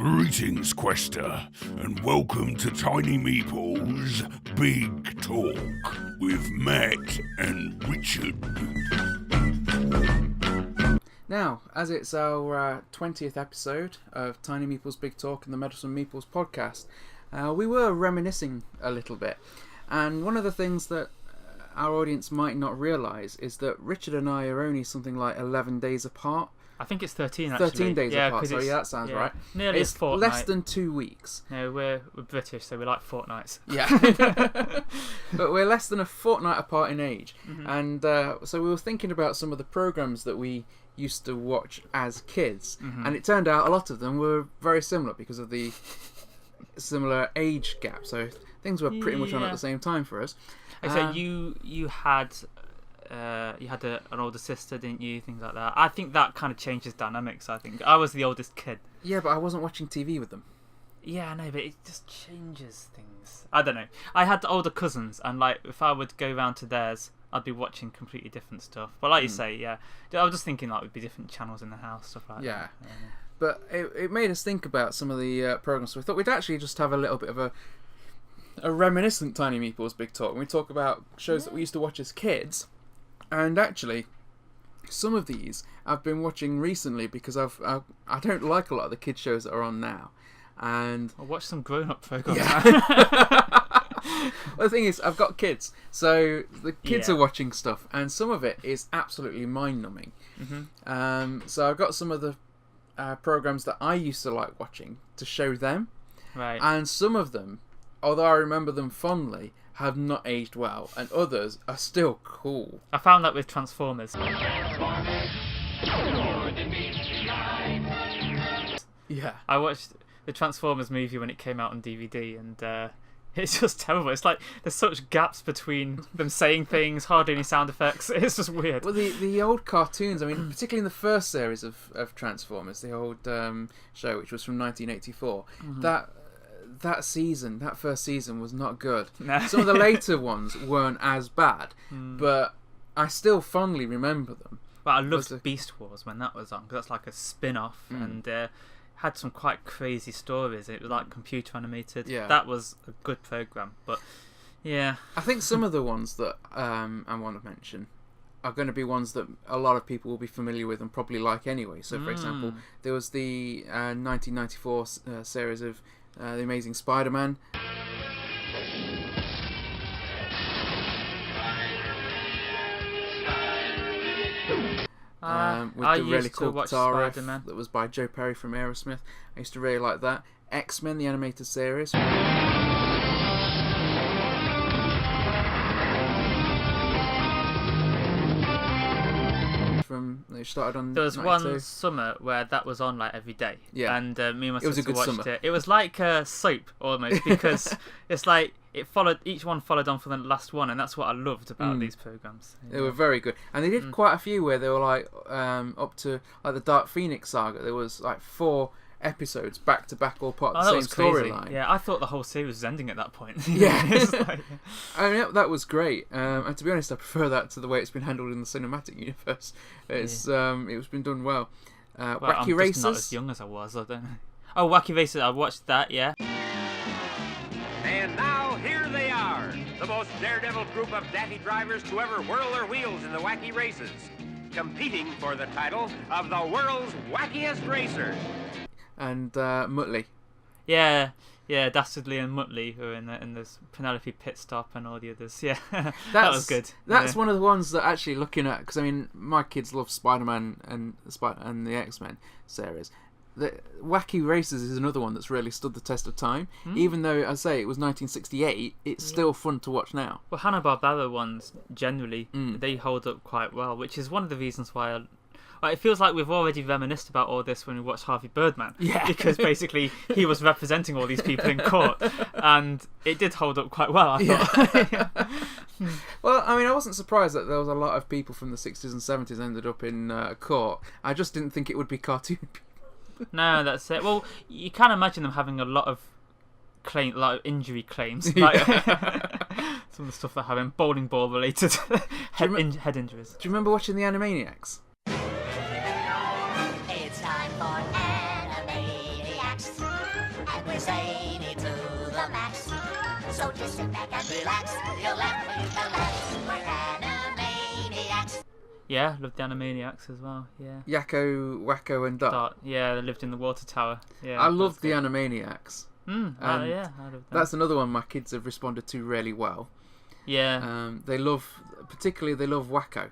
Greetings, Quester, and welcome to Tiny Meeples' Big Talk with Matt and Richard. Now, as it's our 20th episode of Tiny Meeples' Big Talk and the Meddlesome Meeples podcast, we were reminiscing a little bit. And one of the things that our audience might not realise is that Richard and I are only something like 11 days apart. I think it's 13 actually. 13 days apart, so that sounds right. Nearly it's a fortnight. Less than 2 weeks. No, we're British, so we like fortnights. Yeah. But we're less than a fortnight apart in age. Mm-hmm. And so we were thinking about some of the programmes that we used to watch as kids. Mm-hmm. And it turned out a lot of them were very similar because of the similar age gap. So things were pretty much on at the same time for us. So you had an older sister, didn't you? Things like that. I think that kind of changes dynamics. I think I was the oldest kid. Yeah, but I wasn't watching TV with them. Yeah, I know, but it just changes things. I don't know. I had older cousins, and like if I would go round to theirs, I'd be watching completely different stuff. But like you say, yeah, I was just thinking like it'd be different channels in the house, stuff like that. Yeah. But it made us think about some of the programs. So we thought we'd actually just have a little bit of a reminiscent Tiny Meeples Big Talk. When we talk about shows that we used to watch as kids. And actually, some of these I've been watching recently because I don't like a lot of the kids shows that are on now. And I'll watch some grown-up programs. Yeah. Well, the thing is, I've got kids, so the kids are watching stuff, and some of it is absolutely mind-numbing. Mm-hmm. So I've got some of the programs that I used to like watching to show them. Right. And some of them, although I remember them fondly, have not aged well, and others are still cool. I found that with Transformers. Yeah. I watched the Transformers movie when it came out on DVD, and it's just terrible. It's like there's such gaps between them saying things, hardly any sound effects. It's just weird. Well, the old cartoons, I mean, particularly in the first series of Transformers, the old show, which was from 1984, mm-hmm. That first season was not good. No. Some of the later ones weren't as bad, but I still fondly remember them. Well, I loved Beast Wars when that was on, because that's like a spin-off, and had some quite crazy stories. It was like computer animated. Yeah. That was a good program, but yeah. I think some of the ones that I want to mention are going to be ones that a lot of people will be familiar with and probably like anyway. So, for example, there was the 1994 series of The Amazing Spider-Man. With the really cool guitar riff that was by Joe Perry from Aerosmith. I used to really like that. X-Men, the animated series. It started on. There was 92. one summer where that was on like every day. Yeah. And me and my sister watched summer. it. It was like a soap almost, because it's like each one followed on from the last one, and that's what I loved about these programs. They were very good, and they did quite a few where they were like up to like the Dark Phoenix saga. There was like 4 episodes back to back, all part of the same storyline. Yeah, I thought the whole series was ending at that point. Yeah. I mean, that was great. And to be honest, I prefer that to the way it's been handled in the cinematic universe. It's it's been done well. Wacky I'm Racers. Just not as young as I was. I don't know. Oh, Wacky Racers! I watched that. Yeah. And now here they are, the most daredevil group of daffy drivers to ever whirl their wheels in the wacky races, competing for the title of the world's wackiest racer. And Muttley. Yeah, Dastardly and Muttley who are in this Penelope Pit Stop and all the others. Yeah, that was good. That's one of the ones that actually looking at, because I mean my kids love Spider-Man and the X-Men series. The Wacky Races is another one that's really stood the test of time. Even though I say it was 1968, it's still fun to watch now. Well, Hanna-Barbera ones generally they hold up quite well, which is one of the reasons why it feels like we've already reminisced about all this when we watched Harvey Birdman. Yeah. Because basically he was representing all these people in court, and it did hold up quite well, I thought. Well, I mean, I wasn't surprised that there was a lot of people from the 60s and 70s ended up in court. I just didn't think it would be cartoon people. No, that's it. Well, you can imagine them having a lot of injury claims, like some of the stuff they're having, bowling ball related head injuries. Do you remember watching the Animaniacs? It's time for Animaniacs. we're zany to the max. So just sit back and relax. You'll laugh when you can laugh. We're Animaniacs. Yeah, loved the Animaniacs as well. Yeah. Yakko, Wacko, and Dot. Yeah, they lived in the water tower. Yeah. I loved the Animaniacs. Yeah, I loved them. That's another one my kids have responded to really well. Yeah. They love Wacko.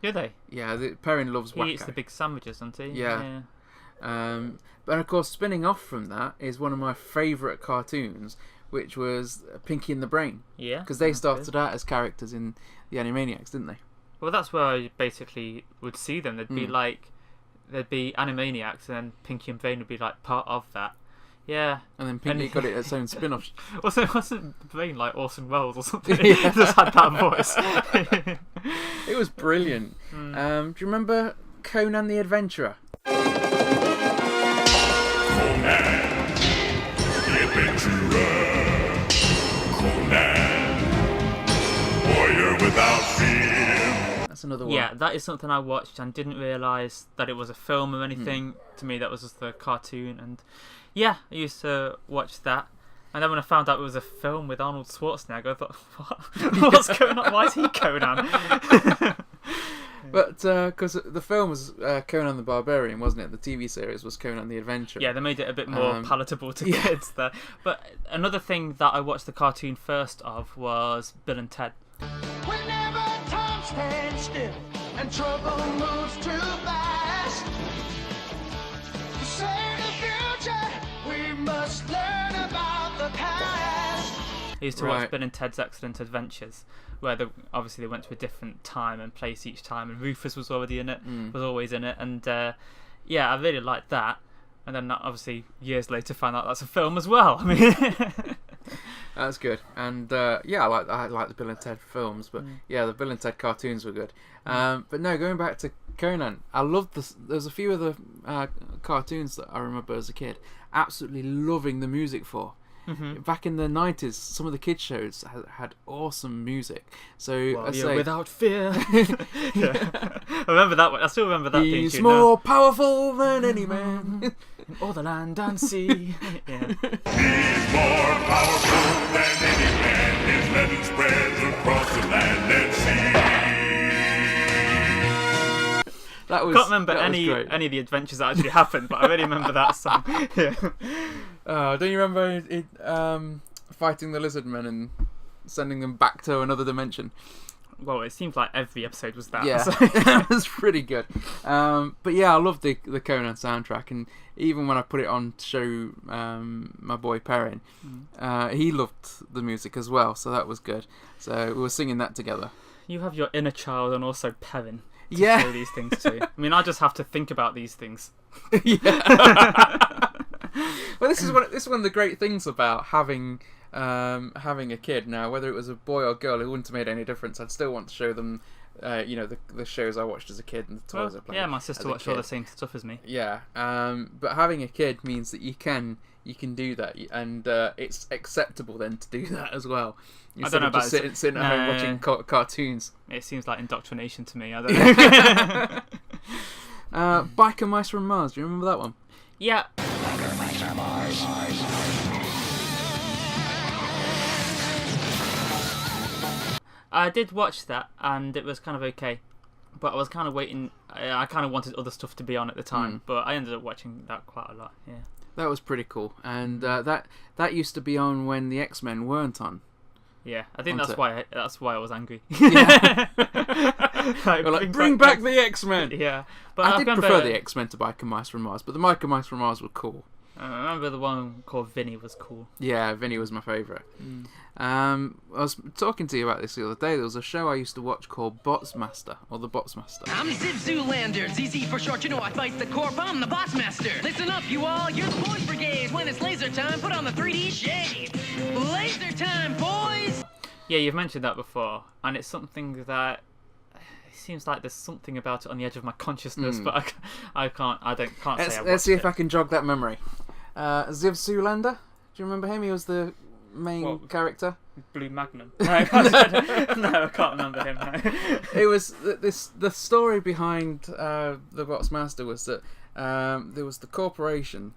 Do they? Yeah, Perrin loves Wacko. He eats the big sandwiches, doesn't he? Yeah. But of course, spinning off from that is one of my favourite cartoons, which was Pinky and the Brain. Yeah. Because they that's started good. out as characters in the Animaniacs, didn't they? Well, that's where I basically would see them. They'd be there'd be Animaniacs, and then Pinky and Brain would be like part of that. Yeah. And then Pinky got its own spin-off. Wasn't Brain like Orson Welles or something? He just had that voice. It was brilliant. Do you remember Conan the Adventurer? Conan, the adventurer. Conan, warrior without fear. That's another one. Yeah, that is something I watched and didn't realise that it was a film or anything. To me, that was just a cartoon. And yeah, I used to watch that. And then when I found out it was a film with Arnold Schwarzenegger, I thought, what? What's going on? Why is he Conan? But because the film was Conan the Barbarian, wasn't it? The TV series was Conan the Adventurer. Yeah, they made it a bit more palatable to kids there. But another thing that I watched the cartoon first of was Bill and Ted. Whenever time stands still and trouble moves too fast, to save the future, we must learn about the past. I used to watch Bill and Ted's Excellent Adventures, where obviously they went to a different time and place each time, and Rufus was already in it, was always in it, and yeah, I really liked that. And then obviously years later found out that's a film as well. I mean, that's good. And yeah, I like the Bill and Ted films, but yeah, the Bill and Ted cartoons were good. But no, going back to Conan, I loved this. There's a few other cartoons that I remember as a kid absolutely loving the music for. Back in the 90s, some of the kids shows had awesome music. So I say, without fear. Yeah. I remember that one. I still remember that. He's more powerful than any man in all the land and sea. Yeah. He's more powerful than any man. His legend spreads across the land and sea. I can't remember any of the adventures that actually happened, but I really remember that song. Yeah. Don't you remember fighting the lizard men and sending them back to another dimension? Well, it seems like every episode was that. Yeah, so. That was pretty good. But yeah, I love the Conan soundtrack, and even when I put it on to show my boy Perrin, he loved the music as well, so that was good. So we were singing that together. You have your inner child and also Perrin to show these things too. I mean, I just have to think about these things. Yeah. Well, this is one of the great things about having a kid now. Whether it was a boy or girl, it wouldn't have made any difference. I'd still want to show them, the shows I watched as a kid and the toys I played. Yeah, my sister watched all the same stuff as me. Yeah, but having a kid means that you can do that, and it's acceptable then to do that as well. I don't know about sitting at home watching cartoons. It seems like indoctrination to me. I don't know. Biker Mice from Mars. Do you remember that one? Yeah. I did watch that, and it was kind of okay, but I was kind of waiting. I kind of wanted other stuff to be on at the time, but I ended up watching that quite a lot. Yeah, that was pretty cool, and that used to be on when the X-Men weren't on. Yeah, I think that's why I was angry. Yeah. bring back the the X-Men. Yeah, but I did prefer the X-Men to Biker Mice from Mars, but the Biker Mice from Mars were cool. I remember the one called Vinny was cool. Yeah, Vinny was my favourite. I was talking to you about this the other day. There was a show I used to watch called Botsmaster, or The Botsmaster. I'm Ziv Zoolander, ZZ for short, you know I fight the corp, I'm the Botsmaster. Listen up, you all, you're the boys brigade. When it's laser time, put on the 3D shade. Laser time, boys! Yeah, you've mentioned that before, and it's something that it seems like there's something about it on the edge of my consciousness, but I can't say. Let's see if I can jog that memory. Ziv Zoolander, do you remember him? He was the main character. Blue Magnum. No, I can't remember him. No. It was the story behind the Botsmaster was that there was the corporation,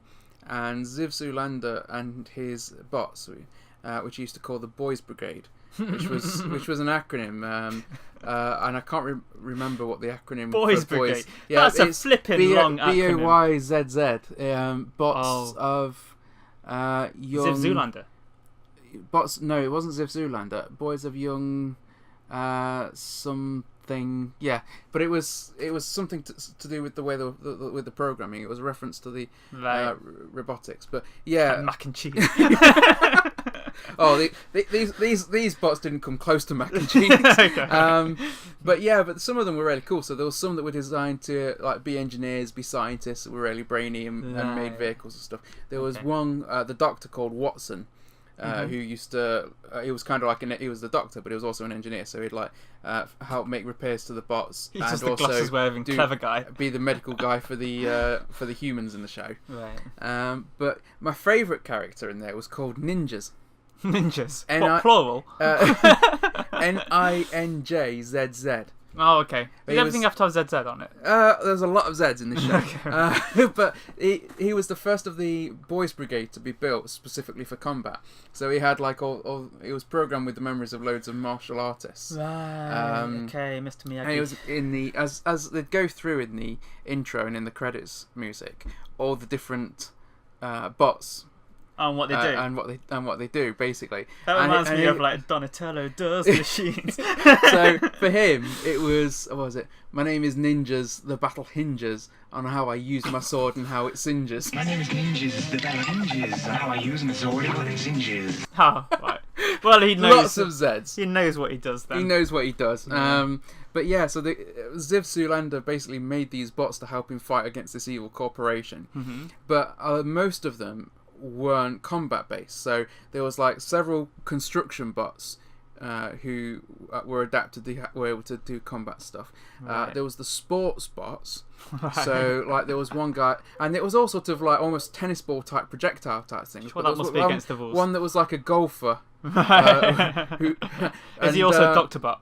and Ziv Zulander and his bots, which he used to call the Boys Brigade, which was an acronym, and I can't remember what the acronym Boys for boys. Brigade. Yeah, That's a it's flipping long acronym. BOYZZ. Bots of young Ziv Zulander. Bots. No, it wasn't Ziv Zulander. Boys of Young something. Yeah, but it was something to do with the way with the programming. It was a reference to the robotics. But yeah, And mac and cheese. Oh, these bots didn't come close to mac and cheese. Okay. But some of them were really cool. So there was some that were designed to like be engineers, be scientists, that were really brainy and made vehicles and stuff. There was one, the doctor called Watson, who used to. He was kind of like he was the doctor, but he was also an engineer. So he'd like help make repairs to the bots, He's and just the also glasses wearing clever guy. be the medical guy for the humans in the show. Right. But my favourite character in there was called Ninjas. Ninjas. N-I- Plural? NINJZZ. Oh, okay. But Did everything have to have ZZ on it? There's a lot of Z's in this show. But he was the first of the Boys Brigade to be built specifically for combat. So he had like all he was programmed with the memories of loads of martial artists. Right. Okay, Mr. Miyagi. And he was in the as they'd go through in the intro and in the credits music, all the different bots. And what they do. And what they do, basically. That reminds me of like Donatello does machines. So for him, it was what was it? My name is Ninjas, the battle hinges on how I use my sword and how it singes. My name is Ninjas, the battle hinges on how I use my sword and how it singes. Oh, right. Well, he knows. Lots of Z's. He knows what he does then. He knows what he does. But yeah, so Ziv Zulander basically made these bots to help him fight against this evil corporation. Mm-hmm. But most of them weren't combat based, so there was like several construction bots who were adapted were able to do combat stuff. Right. There was the sports bots, so like there was one guy, and it was all sort of like almost tennis ball type projectile type things. Well, But that there was must be against the rules. one that was like a golfer. Is he also Dr. Bot?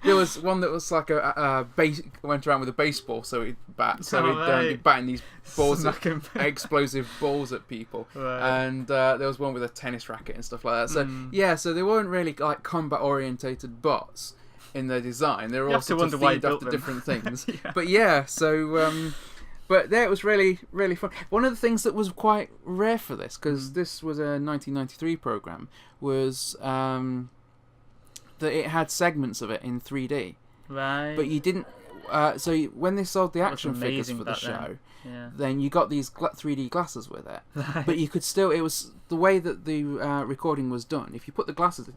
There was one that was like a went around with a baseball, so he'd bat, so he'd be batting these balls, explosive balls at people, and there was one with a tennis racket and stuff like that. So so they weren't really like combat orientated bots in their design. They were all sort of themed after different things. But yeah, so. But there, it was really, really fun. One of the things that was quite rare for this, because this was a 1993 program, was that it had segments of it in 3D. Right. But you didn't. So when they sold the action figures for the show, then you got these 3D glasses with it. But you could still. It was the way that the recording was done. If you put the glasses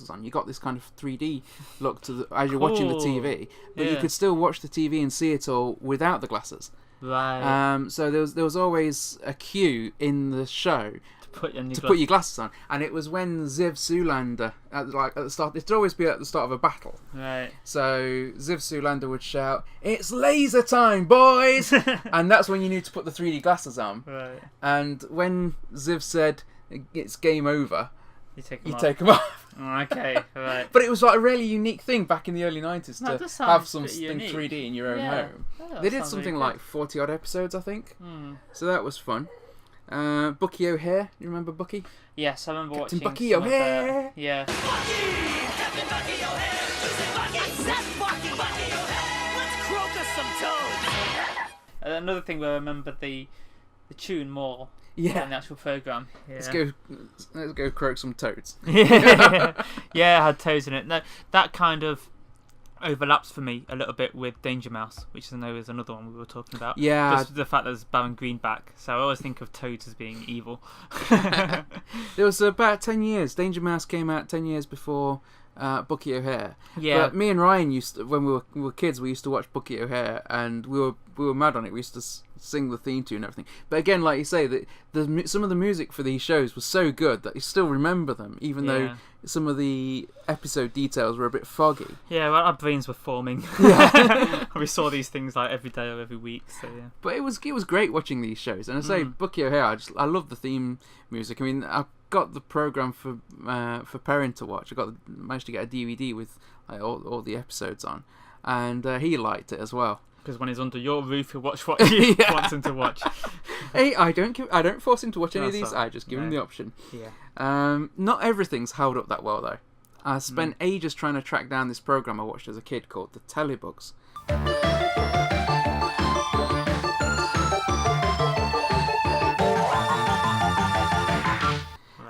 on, you got this kind of 3D look to as you're watching the TV. But you could still watch the TV and see it all without the glasses. Right. So there was always a cue in the show to put your glasses on, and it was when Ziv Zulander at the start. It'd always be at the start of a battle. Right. So Ziv Zulander would shout, "It's laser time, boys!" and that's when you need to put the 3D glasses on. Right. And when Ziv said, "It's game over," you take them off. Okay, right. But it was like a really unique thing back in the early 90s to have something unique. 3D in your own home. Oh, They did something like 40 odd episodes, I think. So that was fun. Bucky O'Hare, you remember Bucky? Yes, I remember Captain watching Bucky some of O'Hare. yeah. Captain Bucky O'Hare! Except Bucky! Bucky O'Hare! Let's croak us some toads! Another thing where I remember the tune more than the actual program. Yeah. Let's go croak some toads. Yeah, it had toads in it. No, that kind of overlaps for me a little bit with Danger Mouse, which I know is another one we were talking about. Yeah. Just the fact that there's Baron Greenback, so I always think of toads as being evil. There was about 10 years. Danger Mouse came out 10 years before Bucky O'Hare. Yeah. But me and Ryan used to, when we were kids, we used to watch Bucky O'Hare, and we were mad on it. We used to sing the theme tune and everything. But again, like you say, some of the music for these shows was so good that you still remember them, even though some of the episode details were a bit foggy. Yeah, well, our brains were forming. We saw these things like every day or every week. So yeah. But it was great watching these shows, and I say Bucky O'Hare. I love the theme music. I mean, I got the program for Perrin to watch. Managed to get a DVD with all the episodes on, and he liked it as well. Because when he's under your roof, he'll watch what you want him to watch. Hey, I don't force him to watch any of these. That's I just give him the option. Yeah. Not everything's held up that well though. I spent ages trying to track down this program I watched as a kid called the Telebugs. And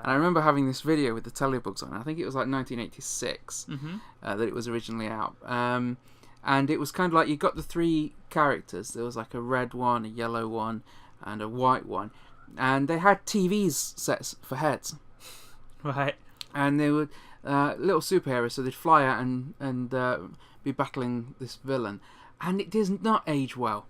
I remember having this video with the Telebugs on. I think it was like 1986 that it was originally out. And it was kind of like you got the three characters. There was like a red one, a yellow one, and a white one. And they had TVs sets for heads. Right. And they were little superheroes, so they'd fly out and be battling this villain. And it does not age well.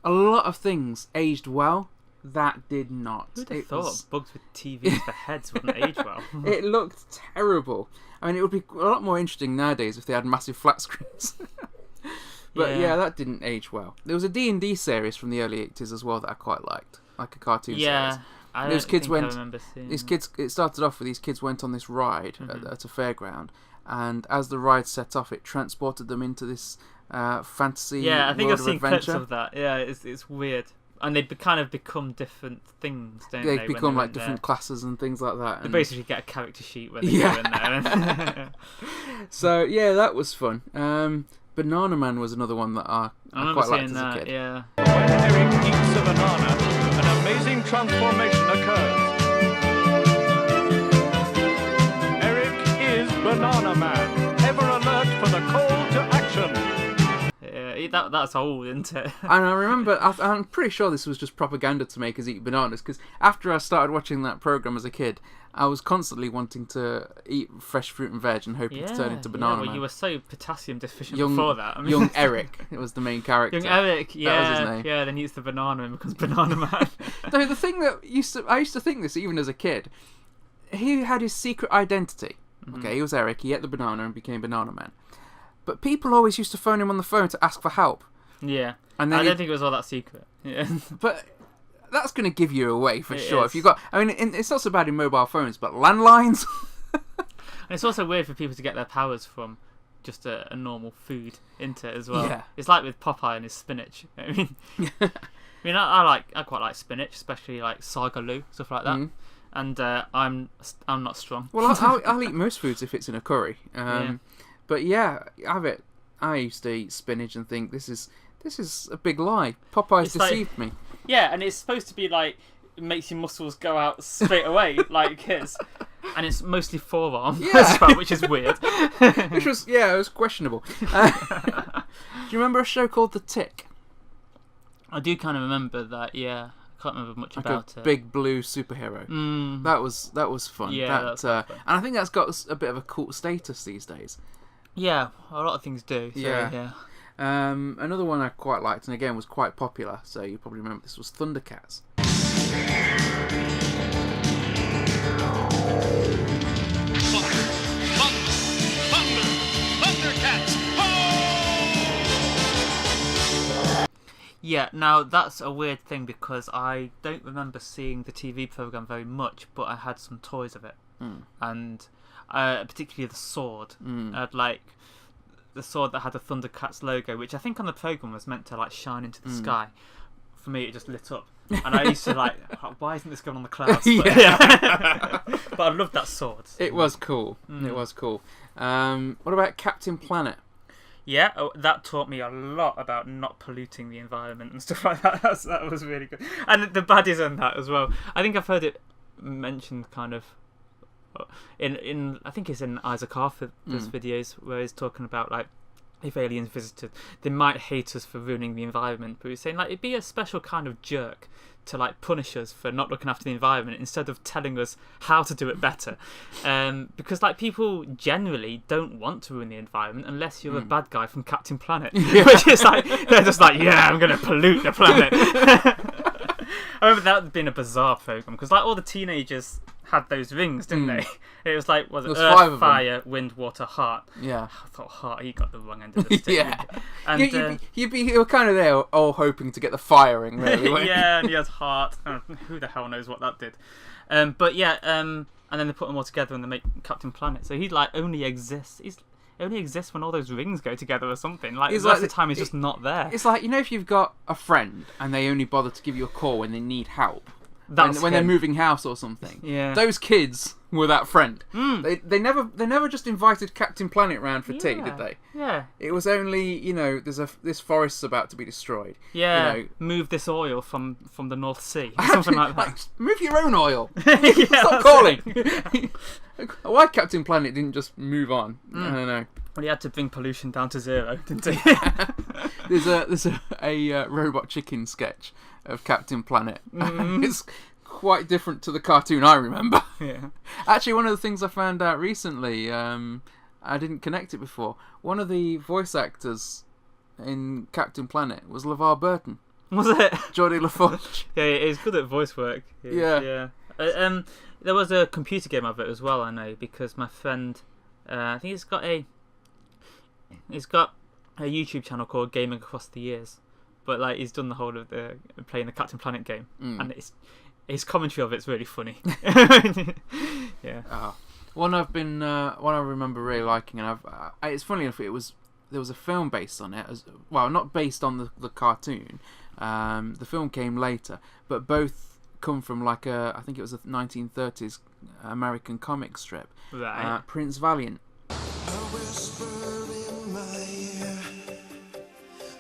A lot of things aged well. That did not. Who'd have thought bugs with TVs for heads wouldn't age well? It looked terrible. I mean, it would be a lot more interesting nowadays if they had massive flat screens. But yeah, that didn't age well. There was a D&D series from the early 80s as well that I quite liked, like a cartoon series. Yeah, I remember seeing It started off with these kids went on this ride at a fairground, and as the ride set off, it transported them into this fantasy Yeah, I think world I've seen of adventure. clips of that. Yeah, it's weird. And they kind of become different things, don't they? They become like different classes and things like that. They And basically get a character sheet when they go in there. So yeah, that was fun. Banana Man was another one that I quite liked as a kid. Yeah. When Eric eats a banana, an amazing transformation occurs. Eric is Banana Man, ever alert for the call to action. Yeah, that's old, isn't it? And I remember, I'm pretty sure this was just propaganda to make us eat bananas, because after I started watching that program as a kid, I was constantly wanting to eat fresh fruit and veg and hoping to turn into Banana well, Man. you were so potassium deficient before that. I mean, young Eric, it was the main character. Young Eric, yeah, that was his name. Yeah, then he eats the banana and becomes Banana Man. No, the thing that I used to think this even as a kid. He had his secret identity. Okay, he was Eric. He ate the banana and became Banana Man. But people always used to phone him on the phone to ask for help. Yeah, and then I don't think it was all that secret. Yeah, but that's going to give you away for sure. Is. If you got, I mean, it's not so bad in mobile phones, but landlines. And it's also weird for people to get their powers from just a normal food into it as well. Yeah. It's like with Popeye and his spinach. I mean, I quite like spinach, especially like sagaloo, stuff like that. And I'm not strong. Well, I'll eat most foods if it's in a curry. But yeah, have it. I used to eat spinach and think this is a big lie. Popeye's deceived me. Yeah, and it's supposed to be like it makes your muscles go out straight away, like his. And it's mostly forearm as well, which is weird. Which was it was questionable. Do you remember a show called The Tick? I do kind of remember that. Yeah, I can't remember much about it. Big blue superhero. That was fun. Yeah, that's fun. And I think that's got a bit of a cult status these days. Yeah, a lot of things do. So, yeah. Another one I quite liked, and again was quite popular, so you probably remember this, was Thundercats. Thundercats! Yeah, now that's a weird thing because I don't remember seeing the TV program very much, but I had some toys of it, and particularly the sword. I had like the sword that had the Thundercats logo, which I think on the program was meant to like shine into the sky. For me, it just lit up, and I used to like, why isn't this going on the clouds? But, but I loved that sword. It was cool. It was cool. What about Captain Planet? Yeah, that taught me a lot about not polluting the environment and stuff like that. That was really good. And the baddies in that as well. I think I've heard it mentioned kind of in I think it's in Isaac Arthur's videos where he's talking about like if aliens visited, they might hate us for ruining the environment, but he's saying like it'd be a special kind of jerk to like punish us for not looking after the environment instead of telling us how to do it better, because like people generally don't want to ruin the environment unless you're a bad guy from Captain Planet, which is like they're just like, yeah, I'm gonna pollute the planet. I remember that being a bizarre program because like all the teenagers had those rings, didn't they? It was like, was it Earth, Fire, Wind, Water, Heart? Yeah. I thought Heart, he got the wrong end of the stick. Yeah. And you were kind of there all hoping to get the firing, really. Yeah, and he has Heart. Who the hell knows what that did? But yeah, and then they put them all together and they make Captain Planet. So he like only exists. only exists when all those rings go together or something. Like, It's the rest like of the time, it's just not there. It's like, you know, if you've got a friend and they only bother to give you a call when they need help, That's when they're him. moving house or something. Yeah. Those kids were that friend. They never just invited Captain Planet round for tea, did they? Yeah. It was only, you know, this forest's about to be destroyed. Yeah. You know, Move this oil from the North Sea. Something like that. move your own oil. Yeah, Stop that's calling. Why Captain Planet didn't just move on? I don't know. Well, he had to bring pollution down to zero, didn't he? There's a robot chicken sketch of Captain Planet. It's quite different to the cartoon I remember. Yeah. Actually, one of the things I found out recently, I didn't connect it before. One of the voice actors in Captain Planet was LeVar Burton. Was it? Geordie LaForge. Yeah, he's good at voice work. Yeah. There was a computer game of it as well, I know, because my friend, I think he's got a YouTube channel called Gaming Across the Years, but like he's done the whole of playing the Captain Planet game, and his commentary of it's really funny. Yeah. One I remember really liking, and it's funny enough, there was a film based on it, not based on the cartoon. The film came later, but both come from like I think it was a 1930s American comic strip. Right. Prince Valiant. A whisper in my ear,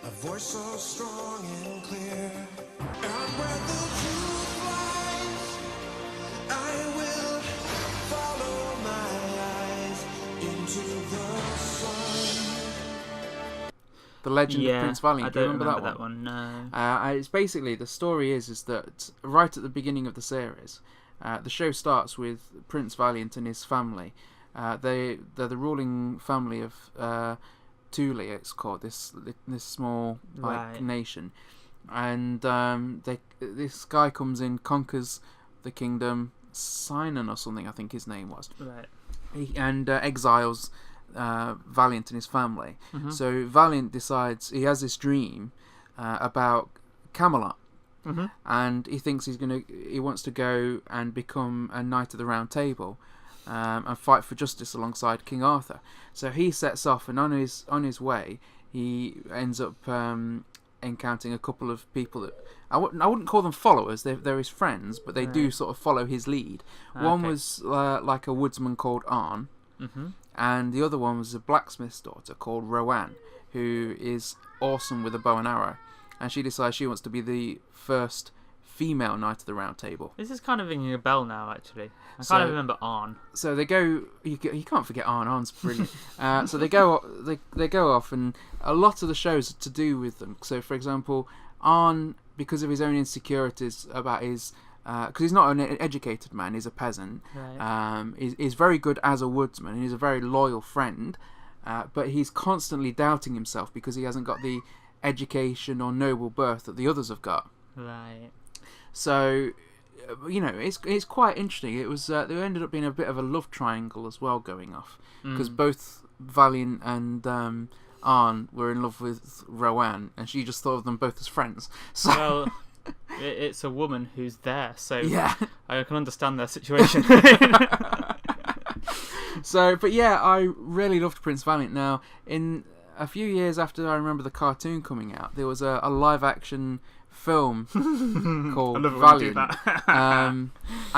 a voice so strong and clear. And where the truth lies, I will follow my eyes into the sun. The Legend of Prince Valiant. I don't remember that one. No. It's basically, the story is that right at the beginning of the series, the show starts with Prince Valiant and his family. They're the ruling family of Thule. It's called this small nation, and this guy comes in, conquers the kingdom, Sinon or something, I think his name was. Right. And exiles Valiant and his family. So Valiant decides, he has this dream about Camelot, and he thinks he wants to go and become a Knight of the Round Table, and fight for justice alongside King Arthur. So he sets off, and on his way he ends up encountering a couple of people that I wouldn't call them followers. They're his friends, but they do sort of follow his lead. One was like a woodsman called Arn. And the other one was a blacksmith's daughter called Rowan, who is awesome with a bow and arrow. And she decides she wants to be the first female Knight of the Round Table. This is kind of ringing a bell now, actually. I can't remember Arn. So they go. You can't forget Arn. Arn's brilliant. So they go. They go off, and a lot of the shows are to do with them. So, for example, Arn, because of his own insecurities about his. Because he's not an educated man, he's a peasant. Right. He's very good as a woodsman, and he's a very loyal friend, but he's constantly doubting himself because he hasn't got the education or noble birth that the others have got. Right. So, you know, it's quite interesting. It was there ended up being a bit of a love triangle as well going off, because both Valiant and Arn were in love with Rowan, and she just thought of them both as friends. So. Well, it's a woman who's there, so yeah. I can understand their situation. So, but yeah, I really loved Prince Valiant. Now, in a few years after I remember the cartoon coming out, there was a live-action film called Valiant, and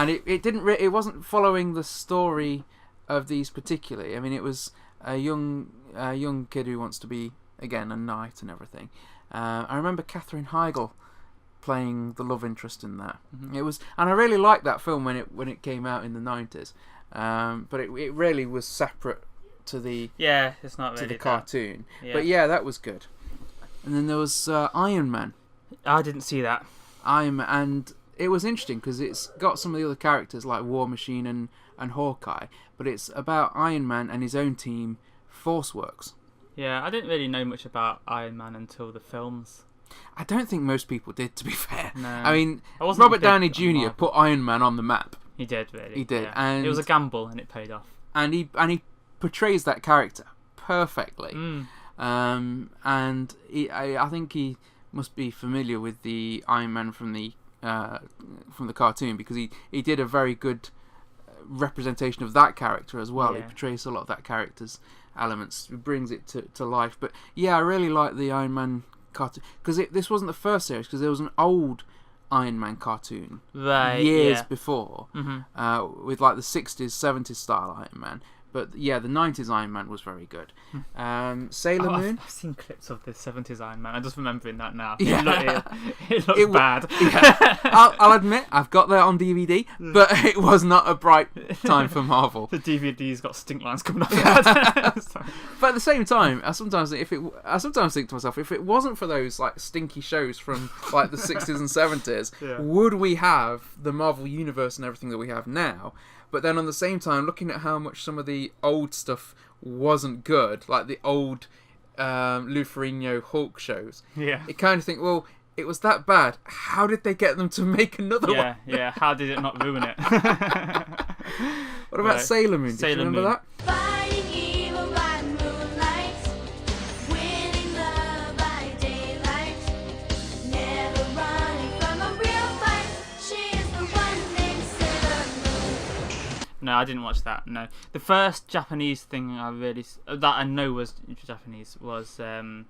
it wasn't following the story of these particularly. I mean, it was a young kid who wants to be again a knight and everything. I remember Katherine Heigl playing the love interest in that. It was, and I really liked that film when it came out in the 90s. But it really was separate to the it's not really to the cartoon. Yeah. But yeah, that was good. And then there was Iron Man. I didn't see that. And it was interesting because it's got some of the other characters like War Machine and Hawkeye, but it's about Iron Man and his own team, Forceworks. Yeah, I didn't really know much about Iron Man until the films. I don't think most people did, to be fair. No. I mean, I wasn't Robert big Downey on Jr. Marvel. put Iron Man on the map. He did, really. He did, yeah. and it was a gamble, and it paid off. And he portrays that character perfectly. And I think he must be familiar with the Iron Man from the cartoon, because he did a very good representation of that character as well. Yeah. It portrays a lot of that character's elements. It brings it to life. But yeah, I really like the Iron Man cartoon because this wasn't the first series, because there was an old Iron Man cartoon years before with like the 60s, 70s style Iron Man. But yeah, the 90s Iron Man was very good. Sailor Moon. I've seen clips of the 70s Iron Man. I'm just remembering that now. Yeah. It looks bad. Yeah. I'll admit, I've got that on DVD, but it was not a bright time for Marvel. The DVD's got stink lines coming off it. But at the same time, I sometimes think to myself, if it wasn't for those like stinky shows from like the 60s and 70s, would we have the Marvel universe and everything that we have now? But then on the same time, looking at how much some of the old stuff wasn't good, like the old Lou Ferrigno Hulk shows, you kind of think, well, it was that bad. How did they get them to make another one? Yeah, how did it not ruin it? What about Sailor Moon? Did you remember that? Fighting evil by moonlight, winning love by daylight, never running from a real fight. She is the one named Sailor Moon. No, I didn't watch that. No, the first Japanese thing that I know was Japanese was me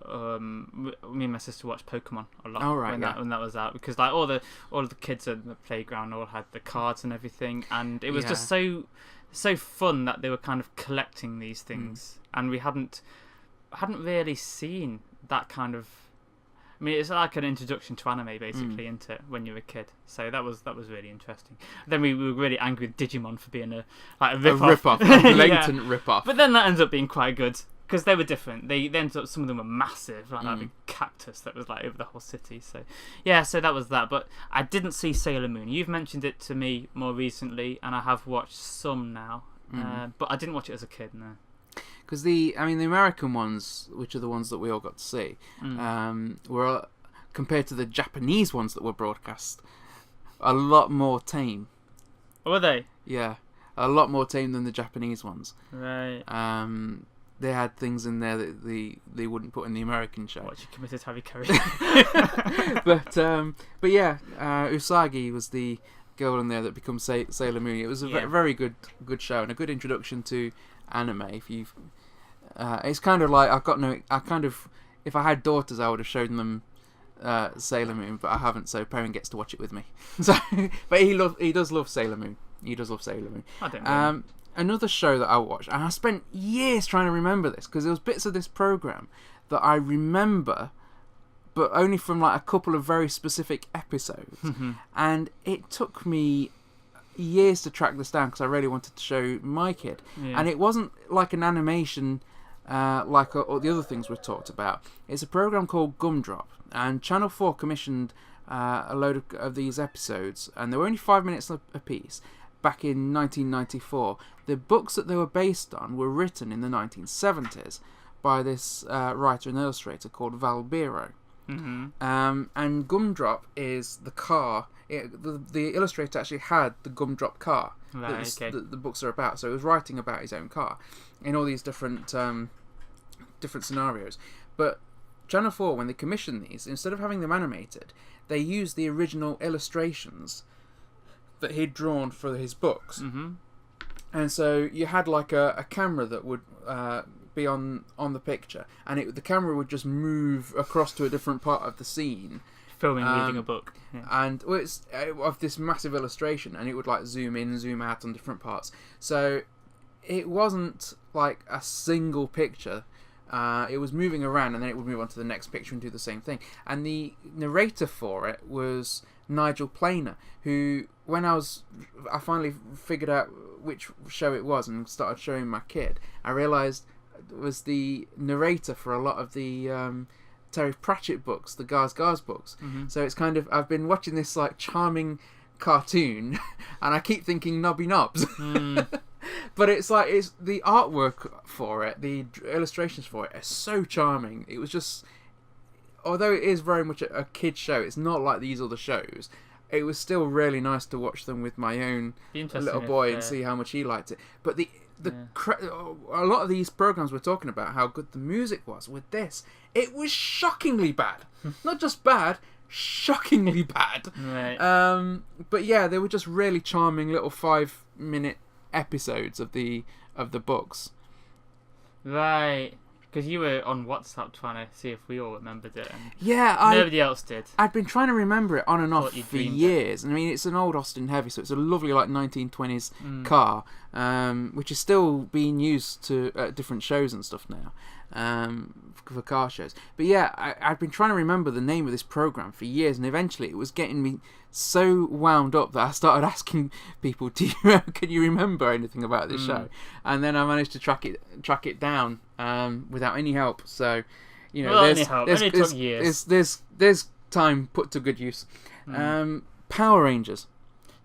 and my sister watched Pokemon a lot when that was out, because like all of the kids at the playground all had the cards and everything, and it was just so fun that they were kind of collecting these things, and we hadn't really seen that kind of. I mean, it's like an introduction to anime, basically, into it when you're a kid. So that was really interesting. Then we were really angry with Digimon for being a rip-off. A blatant rip-off. But then that ends up being quite good, because they were different. They ended up, some of them were massive, like that big cactus that was like over the whole city. So yeah, so that was that. But I didn't see Sailor Moon. You've mentioned it to me more recently, and I have watched some now. But I didn't watch it as a kid, no. Because the American ones, which are the ones that we all got to see, were, compared to the Japanese ones that were broadcast, a lot more tame. Were they? Yeah, a lot more tame than the Japanese ones. Right. They had things in there that they wouldn't put in the American show. What, you committed Harry Carey? but yeah, Usagi was the girl in there that becomes Sailor Moon. It was a very good show and a good introduction to anime. If you've it's kind of like if I had daughters, I would have shown them Sailor Moon, but I haven't, so parent gets to watch it with me. So but he does love Sailor Moon. I don't know. Another show that I watched, and I spent years trying to remember this, because there was bits of this program that I remember, but only from like a couple of very specific episodes, and it took me years to track this down because I really wanted to show my kid, and it wasn't like an animation like all the other things we've talked about. It's a program called Gumdrop, and Channel 4 commissioned a load of these episodes, and they were only 5 minutes a piece back in 1994. The books that they were based on were written in the 1970s by this writer and illustrator called Val Biro. And Gumdrop is the car. The illustrator actually had the Gumdrop car that the books are about, so he was writing about his own car in all these different scenarios. But Channel 4, when they commissioned these, instead of having them animated, they used the original illustrations that he'd drawn for his books. And so you had like a camera that would be on the picture, and the camera would just move across to a different part of the scene, filming reading a book, and it's of this massive illustration, and it would like zoom in, zoom out on different parts. So it wasn't like a single picture. It was moving around, and then it would move on to the next picture and do the same thing. And the narrator for it was Nigel Planer, who, when I finally figured out which show it was and started showing my kid, I realised it was the narrator for a lot of the Terry Pratchett books, the Gars books. So it's kind of, I've been watching this like charming cartoon, and I keep thinking Nobby Nobs. But it's the artwork for it, the illustrations for it are so charming. It was just, although it is very much a kid show, it's not like these other shows. It was still really nice to watch them with my own little boy and see how much he liked it. But a lot of these programs we're talking about, how good the music was with this, it was shockingly bad. Not just bad, shockingly bad. Right. But yeah, they were just really charming little 5-minute episodes of the books. Right. Because you were on WhatsApp trying to see if we all remembered it, and Yeah, nobody else did. I'd been trying to remember it on and off Thought you for dreamed it. years. And I mean, it's an old Austin Heavy, so it's a lovely, like, 1920s car, which is still being used to at different shows and stuff now, for car shows. But yeah, I'd been trying to remember the name of this program for years, and eventually it was getting me so wound up that I started asking people, can you remember anything about this show? And then I managed to track it down without any help. So, you know, Well, any help. Only took years. there's time put to good use. Power Rangers,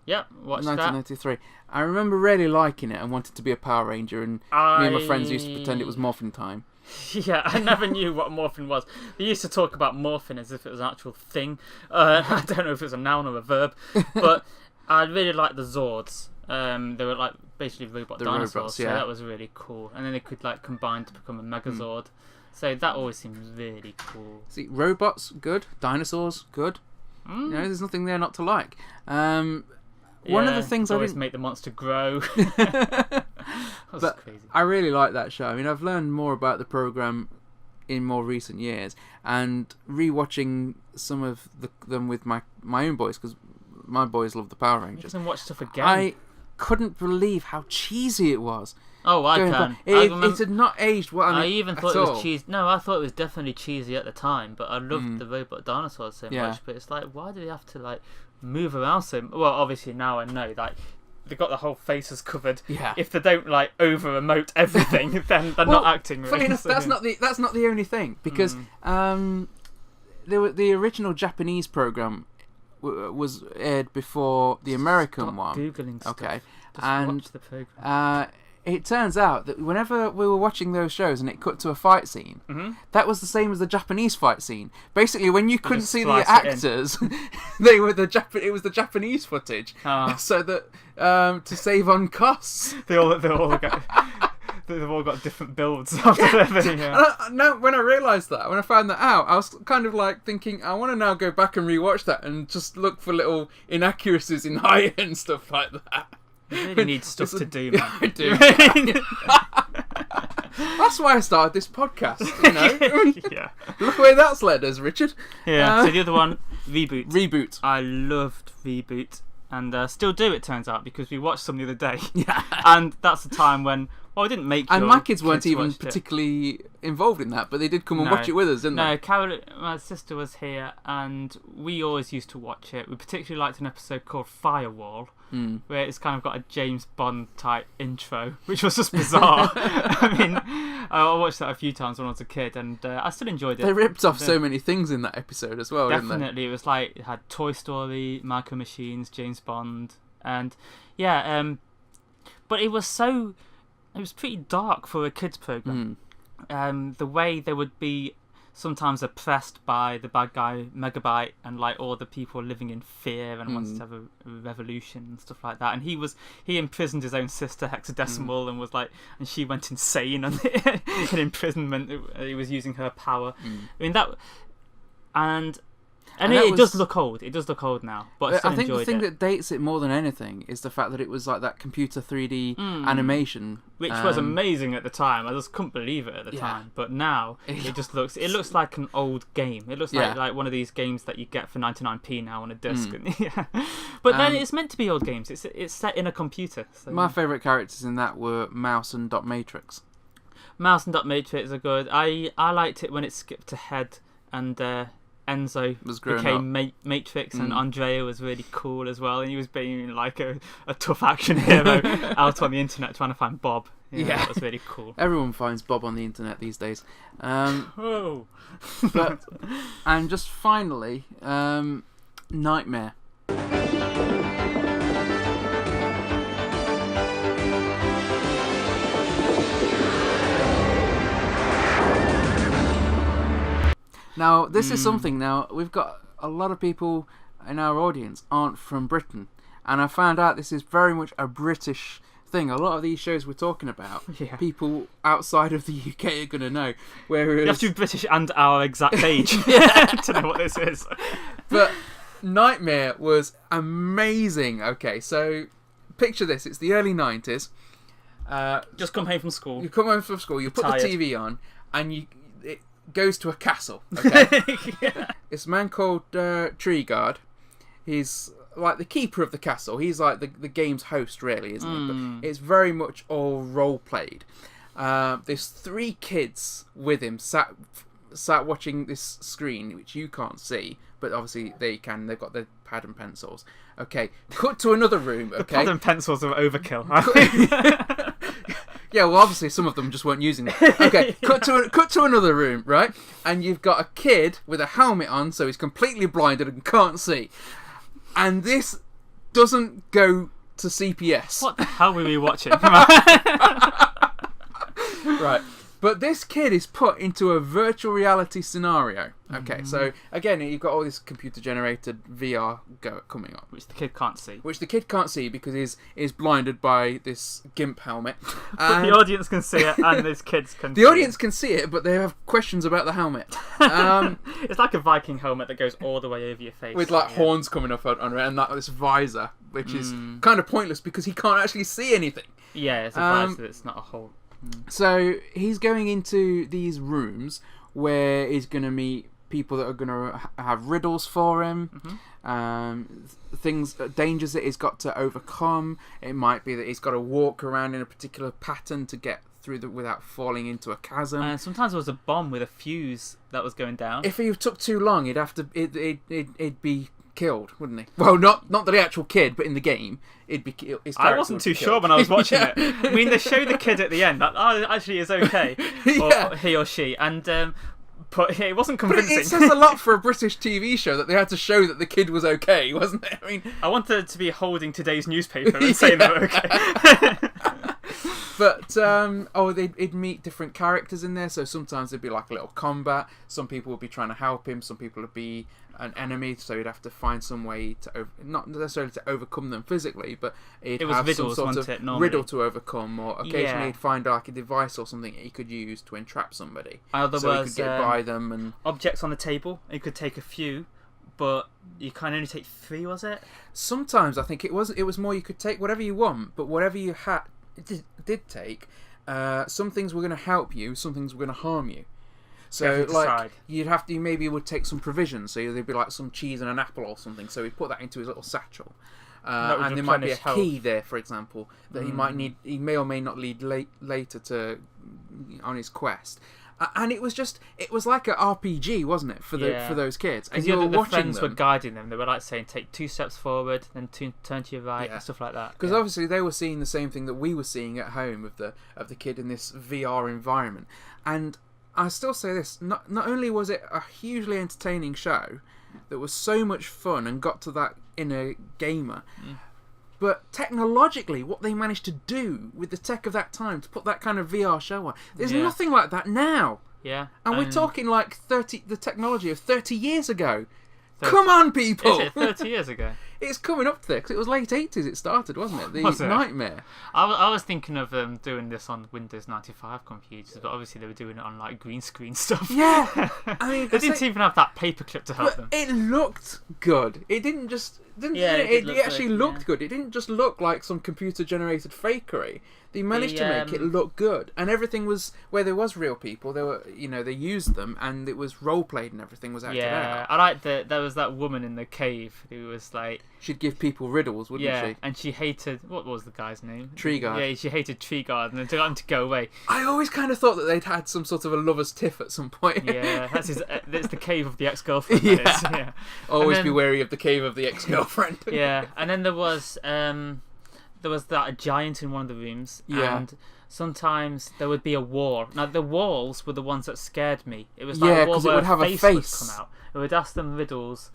Yep, watched that. 1993. I remember really liking it and wanted to be a Power Ranger, and me and my friends used to pretend it was morphin time. Yeah, I never knew what morphin was. We used to talk about morphin as if it was an actual thing. I don't know if it was a noun or a verb, but I really liked the Zords. They were like basically robot dinosaurs, robots, so yeah. that was really cool. And then they could like combine to become a Megazord. So that always seemed really cool. See, robots, good. Dinosaurs, good. You know, there's nothing there not to like. One of the things I always didn't... make the monster grow. That was But crazy. I really like that show. I mean, I've learned more about the program in more recent years, and rewatching some of them with my own boys, because my boys love the Power You Rangers. can watch stuff again. I couldn't believe how cheesy it was. Oh, I Going can. back. I It remember- had not aged well. I even thought at it was all. cheesy. No, I thought it was definitely cheesy at the time, but I loved the robot dinosaurs so Yeah. much. But it's like, why do they have to like move around so? Well, obviously now I know, like they've got the whole faces covered. Yeah. If they don't like over emote everything, then they're not acting right. Funny enough, So- that's not the only thing, because the original Japanese program was aired before the American Stop one. Googling stuff. Okay, Just and watch the program. it turns out that whenever we were watching those shows and it cut to a fight scene, that was the same as the Japanese fight scene. Basically, when you couldn't just see the splice it in. actors, they were it was the Japanese footage, Ah. so that to save on costs. They've all got different builds after everything. Yeah. Now, when I realised that, when I found that out, I was kind of like thinking, I want to now go back and rewatch that and just look for little inaccuracies in height and stuff like that. You really need stuff to do, man. I do. That's why I started this podcast, you know. Yeah. Look where that's led us, Richard. Yeah. So the other one, Reboot. Reboot. I loved Reboot, and still do, it turns out, because we watched some the other day. Yeah. And that's the time when, well, I didn't make And your my kids weren't even watched it. particularly involved in that, but they did come and No. watch it with us, didn't No, they? Carol, my sister was here, and we always used to watch it. We particularly liked an episode called Firewall, where it's kind of got a James Bond type intro, which was just bizarre. I mean, I watched that a few times when I was a kid, and I still enjoyed it. They ripped off so many things in that episode as well, didn't they? Definitely, it was like it had Toy Story, Micro Machines, James Bond, and yeah, but it was pretty dark for a kids program. The way they would be sometimes oppressed by the bad guy Megabyte, and like all the people living in fear and wanted to have a revolution and stuff like that. And he imprisoned his own sister Hexadecimal and was like, and she went insane in imprisonment. He was using her power. I mean that. And that it does was- look old. It does look old now, but I still I think the enjoyed thing it. that dates it more than anything is the fact that it was like that computer 3D animation, Which was amazing at the time. I just couldn't believe it at the Yeah. time. But now it just looks like an old game. It looks Yeah. like one of these games that you get for 99p now on a disc. Yeah. But then it's meant to be old games. It's set in a computer. So. My favourite characters in that were Mouse and Dot Matrix. Mouse and Dot Matrix are good. I liked it when it skipped to Head and Enzo Was growing became Matrix, and Andrea was really cool as well, and he was being like a tough action hero out on the internet trying to find Bob. Yeah, that was really cool. Everyone finds Bob on the internet these days. Oh. But and just finally, Nightmare. Now, this is something. Now, we've got a lot of people in our audience aren't from Britain, and I found out this is very much a British thing. A lot of these shows we're talking about, Yeah. people outside of the UK are going to know. Whereas, You have to be British and our exact age to know what this is. But Nightmare was amazing. Okay, so picture this. It's the early 90s. Just come home from school. You come home from school, you put Tired. the TV on, and it goes to a castle. Okay? Yeah. It's a man called Treeguard. He's like the keeper of the castle. He's like the game's host, really, isn't he? But it's very much all role played. There's 3 kids with him sat watching this screen, which you can't see, but obviously they can. They've got their pad and pencils. Okay, cut to another room. Okay, Pad and pencils are overkill. I think. yeah, well, obviously some of them just weren't using them. Okay, cut to another room, right? And you've got a kid with a helmet on, so he's completely blinded and can't see. And this doesn't go to CPS. What the hell were we watching? Right. But this kid is put into a virtual reality scenario. Okay, so again, you've got all this computer-generated VR coming up, Which the kid can't see. which the kid can't see because he's blinded by this GIMP helmet. But And the audience can see it, and those kids can. the audience can see it, but they have questions about the helmet. It's like a Viking helmet that goes all the way over your face. With like Yeah. horns coming up on it and this visor, which is kind of pointless because he can't actually see anything. Yeah, it's a visor that's not a hole. So he's going into these rooms where he's going to meet people that are going to have riddles for him, dangers that he's got to overcome. It might be that he's got to walk around in a particular pattern to get through without falling into a chasm. And sometimes there was a bomb with a fuse that was going down. If he took too long, he'd be killed, wouldn't he? Well, not the actual kid, but in the game, his I character wasn't would too be sure killed. when I was watching Yeah. it. I mean, they show the kid at the end that actually is okay, Yeah. or he or she, and but it wasn't But convincing. it says a lot for a British TV show that they had to show that the kid was okay, wasn't it? I mean, I wanted to be holding today's newspaper and saying they were okay. but they'd meet different characters in there. So sometimes there'd be like a little combat. Some people would be trying to help him. Some people would be an enemy. So he'd have to find some way to not necessarily to overcome them physically, but he'd It was have riddles, some sort wasn't of it, normally? riddle to overcome, or occasionally Yeah. he'd find like a device or something he could use to entrap somebody. There so he was, could get by them and. Objects on the table. You could take a few, but you can only take 3. Was it? Sometimes I think it was more you could take whatever you want, but whatever you did take, some things were going to help you, some things were going to harm you. So You have to decide. you maybe would take some provisions, so there'd be like some cheese and an apple or something. So he'd put that into his little satchel, That would and there might be a replenish key health. there, for example, that he might need. He may or may not need later on his quest. And it was like an RPG, wasn't it, for those kids? And Because you were the watching friends them. were guiding them. They were like saying, take 2 steps forward, then turn to your right, Yeah. and stuff like that. Because obviously they were seeing the same thing that we were seeing at home of the kid in this VR environment. And I still say this: not only was it a hugely entertaining show that was so much fun and got to that inner gamer, but technologically, what they managed to do with the tech of that time to put that kind of VR show on, there's Yeah. nothing like that now. Yeah. And we're talking like the technology of 30 years ago. 30 Come on, people! Is it 30 years ago? It's coming up to there, 'cause it was late 80s it started, wasn't it? The Was it? Nightmare. I was thinking of doing this on Windows 95 computers, but obviously they were doing it on like green screen stuff. Yeah! I mean, They didn't even have that paperclip to help them. But it looked good. It didn't just... Yeah, it did look actually good, looked yeah. good. It didn't just look like some computer-generated fakery. They managed to make it look good. And everything was... Where there was real people, they were, they used them, and it was role-played and everything was acted Yeah, out. I like that. There was that woman in the cave who was like, She'd give people riddles, wouldn't yeah, she? and she hated what was the guy's name? Treeguard. Yeah, she hated Treeguard, and then got him to go away. I always kind of thought that they'd had some sort of a lover's tiff at some point. Yeah, that's his. That's the cave of the ex-girlfriend. Yeah. that is, yeah. Always And be then- wary of the cave of the ex-girlfriend. Yeah, and then there was that giant in one of the rooms, Yeah. and sometimes there would be a wall. Now the walls were the ones that scared me. It was like Yeah, a wall 'cause it where would have a would face. come out. It would ask them riddles.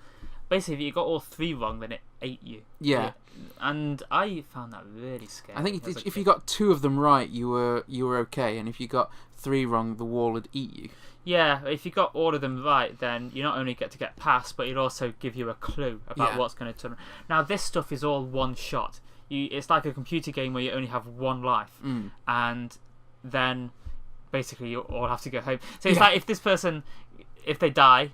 Basically, if you got all 3 wrong, then it ate you. Yeah. And I found that really scary. I think as a if you kid. got 2 of them right, you were okay, and if you got 3 wrong, the wall would eat you. Yeah, if you got all of them right, then you not only get to get past, but it'll also give you a clue about Yeah. what's going to turn. Now, this stuff is all one shot. it's like a computer game where you only have one life, and then basically you all have to go home. So it's like if this person, if they die,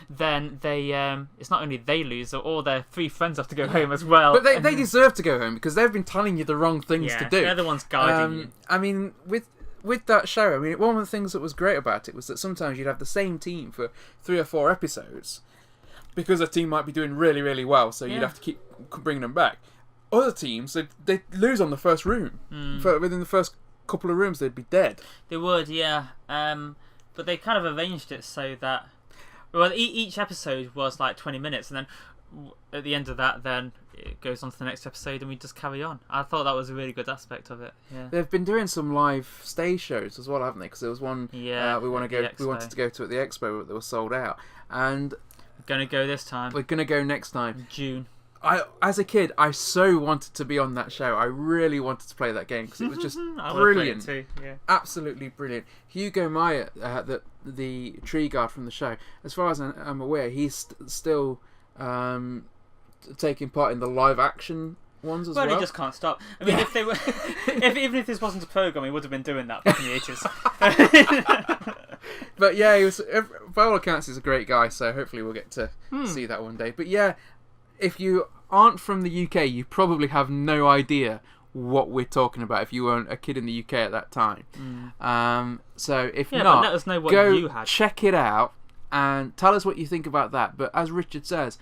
then they it's not only they lose, all their 3 friends have to go home as well. But they deserve to go home because they've been telling you the wrong things to do. They're the ones guiding you. I mean, with that show, I mean, one of the things that was great about it was that sometimes you'd have the same team for 3 or 4 episodes because a team might be doing really, really well, so you'd have to keep bringing them back. Other teams, they lose on the first room. Within the first couple of rooms, they'd be dead. They would, yeah. But they kind of arranged it so that, well, each episode was like 20 minutes, and then at the end of that, then it goes on to the next episode, and we just carry on. I thought that was a really good aspect of it. Yeah. They've been doing some live stage shows as well, haven't they? Because there was one we wanted to go to at the expo, but they were sold out, and going to go this time. We're going to go next time. June. As a kid, I so wanted to be on that show. I really wanted to play that game because it was just brilliant. Too. Yeah. Absolutely brilliant. Hugo Meyer, the tree guard from the show, as far as I'm aware, he's still taking part in the live action ones as well. Well, he just can't stop. I mean, if they were, even if this wasn't a program, he would have been doing that back in the 80s. But yeah, he was. By all accounts, he's a great guy. So hopefully, we'll get to see that one day. But yeah, if you aren't from the UK, you probably have no idea what we're talking about if you weren't a kid in the UK at that time. So if but not, let us know what go you had. Check it out and tell us what you think about that. But as Richard says,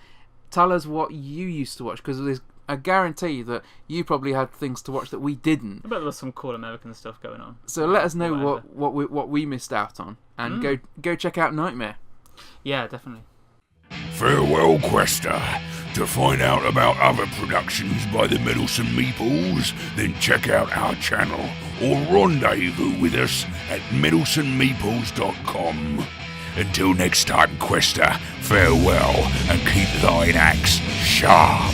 tell us what you used to watch, because I guarantee that you probably had things to watch that we didn't. I bet there was some cool American stuff going on. So let us know what we missed out on, and go check out Nightmare. Yeah, definitely. Farewell, Quester. To find out about other productions by the Meddlesome Meeples, then check out our channel or rendezvous with us at meddlesomemeeples.com. Until next time, Quester, farewell and keep thine axe sharp.